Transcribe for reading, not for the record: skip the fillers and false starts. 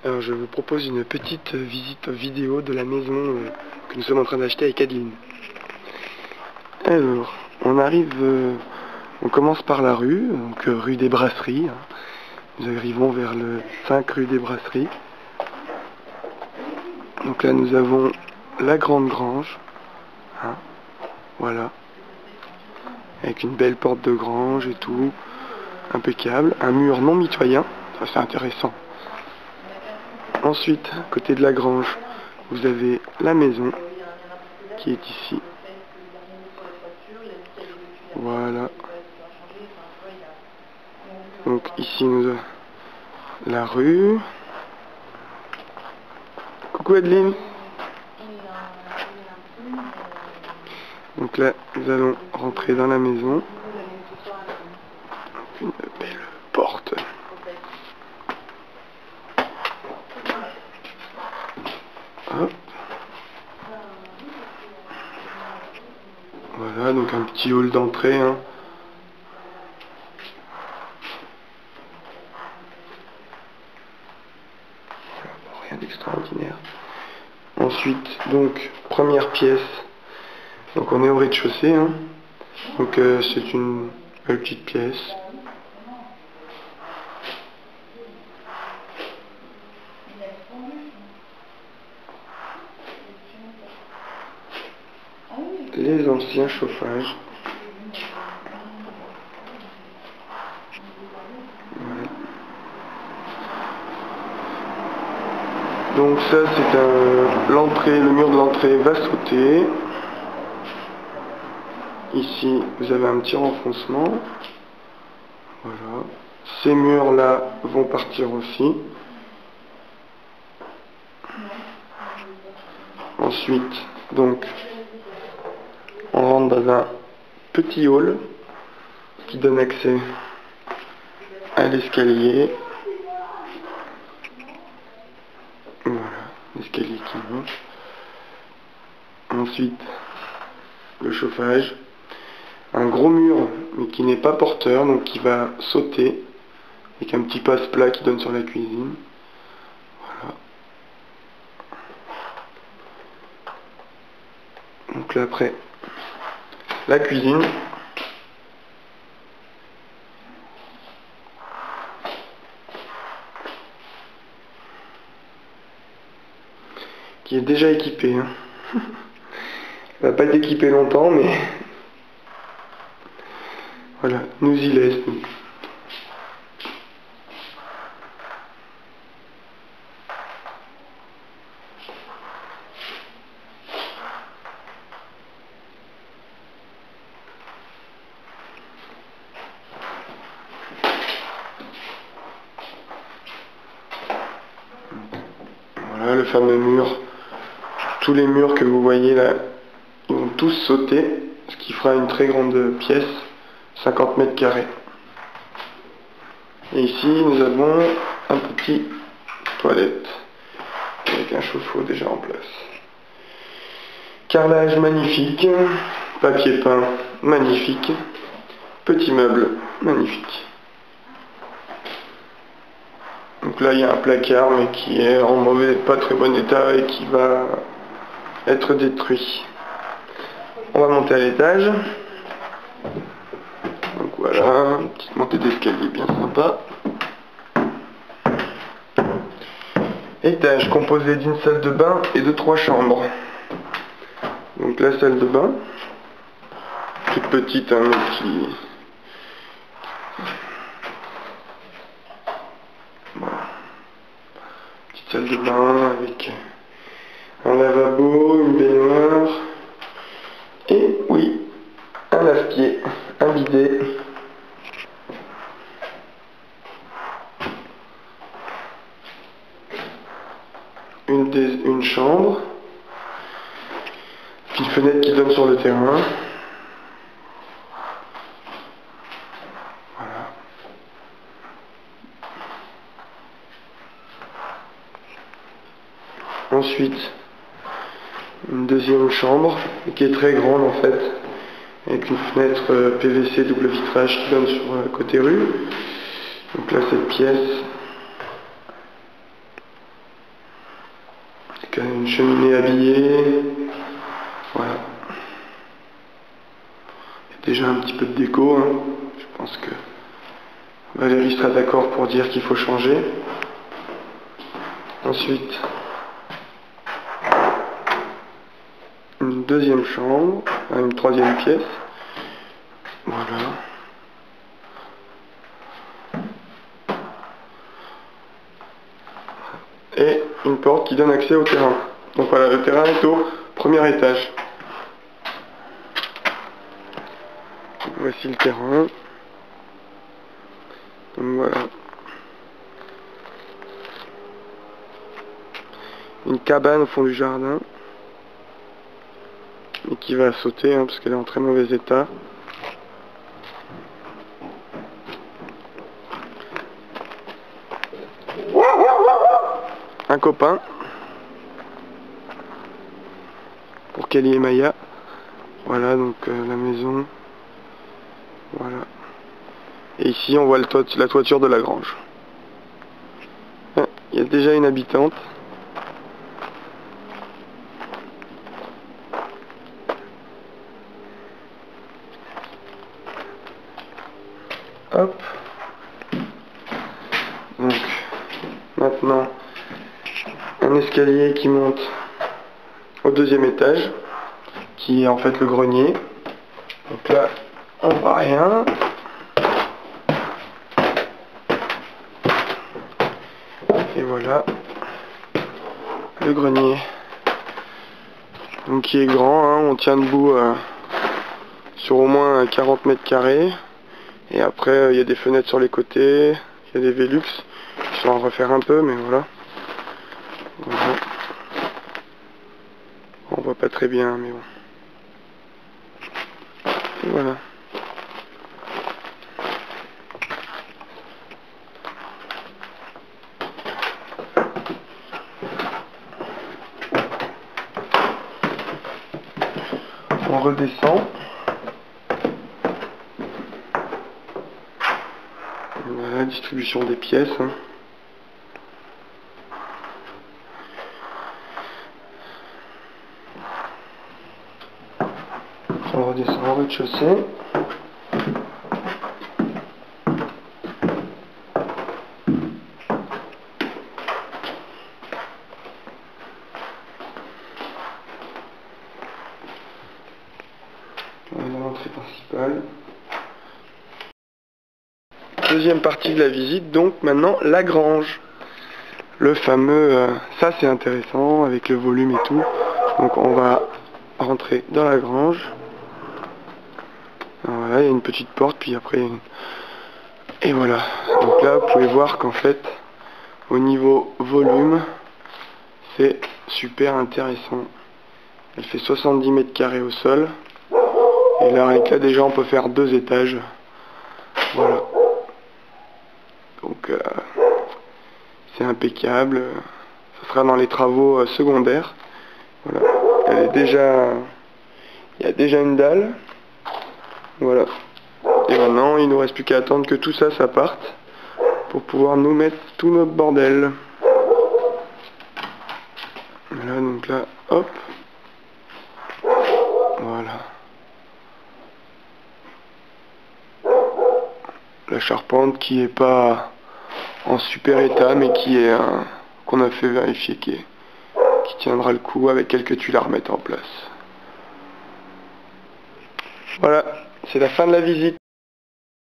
Alors je vous propose une petite visite vidéo de la maison que nous sommes en train d'acheter avec Adeline. Alors, on commence par la rue, donc rue des Brasseries. Nous arrivons vers le 5 rue des Brasseries. Donc là nous avons la grande grange, voilà, avec une belle porte de grange et tout, impeccable, un mur non mitoyen, ça c'est intéressant. Ensuite, à côté de la grange, vous avez la maison qui est ici. Voilà. Donc ici nous avons la rue. Coucou Adeline. Donc là, nous allons rentrer dans la maison. Une belle porte. Hop. Voilà, donc un petit hall d'entrée. Rien d'extraordinaire. Ensuite, donc, première pièce. Donc on est au rez-de-chaussée. Donc c'est une petite pièce. Les anciens chauffages. Voilà. Donc ça c'est l'entrée, le mur de l'entrée va sauter. Ici vous avez un petit renfoncement. Voilà. Ces murs là vont partir aussi. Ensuite donc on rentre dans un petit hall qui donne accès à l'escalier. Voilà, l'escalier qui monte. Ensuite, le chauffage. Un gros mur, mais qui n'est pas porteur, donc qui va sauter. Avec un petit passe-plat qui donne sur la cuisine. Voilà. Donc là après, la cuisine. Qui est déjà équipée. Elle va pas être équipée longtemps, mais voilà, nous y laisse. Voilà le fameux mur. Tous les murs que vous voyez là, ils vont tous sauter, ce qui fera une très grande pièce, 50 mètres carrés. Et ici, nous avons un petit toilette, avec un chauffe-eau déjà en place. Carrelage magnifique, papier peint magnifique, petit meuble magnifique. Donc là, il y a un placard, mais qui est en mauvais, pas très bon état et qui va être détruit. On va monter à l'étage. Donc voilà, une petite montée d'escalier bien sympa. Étage composé d'une salle de bain et de 3 chambres. Donc la salle de bain, toute petite, mais qui... Voilà. Petite salle de bain avec un lavabo, une baignoire, et oui, un lave-pied, un bidet. Une chambre, une fenêtre qui donne sur le terrain. Voilà. Ensuite, une deuxième chambre qui est très grande en fait, avec une fenêtre PVC double vitrage qui donne sur le côté rue. Donc là cette pièce Une cheminée habillée. Voilà. Il y a déjà un petit peu de déco. Hein. Je pense que Valérie sera d'accord pour dire qu'il faut changer. Ensuite, une deuxième chambre, une troisième pièce. Voilà. Et une porte qui donne accès au terrain. Donc voilà, le terrain est au premier étage. Voici le terrain. Donc voilà. Une cabane au fond du jardin. Et qui va sauter hein, parce qu'elle est en très mauvais état. Un copain. Pour Kelly et Maya. Voilà donc la maison. Voilà. Et ici on voit la toiture de la grange. Il y a déjà une habitante. Hop. Donc maintenant un escalier qui monte au deuxième étage, qui est en fait le grenier. Donc là on voit rien. Et voilà le grenier. Donc qui est grand, hein, on tient debout sur au moins 40 mètres carrés. Et après il y a des fenêtres sur les côtés, il y a des Velux qui sont à refaire un peu, mais voilà. Voilà. On voit pas très bien, mais bon. Et voilà. On redescend. Voilà, distribution des pièces. Hein. On redescend au rez-de-chaussée. L'entrée principale. Deuxième partie de la visite, donc maintenant la grange. Le fameux, ça c'est intéressant avec le volume et tout. Donc on va rentrer dans la grange. Alors voilà, il y a une petite porte, puis après et voilà. Donc là vous pouvez voir qu'en fait au niveau volume c'est super intéressant. Elle fait 70 mètres carrés au sol. Et là avec là déjà on peut faire 2 étages. Voilà. Donc c'est impeccable. Ça sera dans les travaux secondaires. Voilà. Elle est déjà. Il y a déjà une dalle. Voilà. Et maintenant il nous reste plus qu'à attendre que tout ça parte pour pouvoir nous mettre tout notre bordel. Voilà, donc là, hop. Voilà. La charpente qui est pas en super état mais qui est qu'on a fait vérifier qui tiendra le coup avec quelques tuiles à remettre en place. Voilà, c'est la fin de la visite.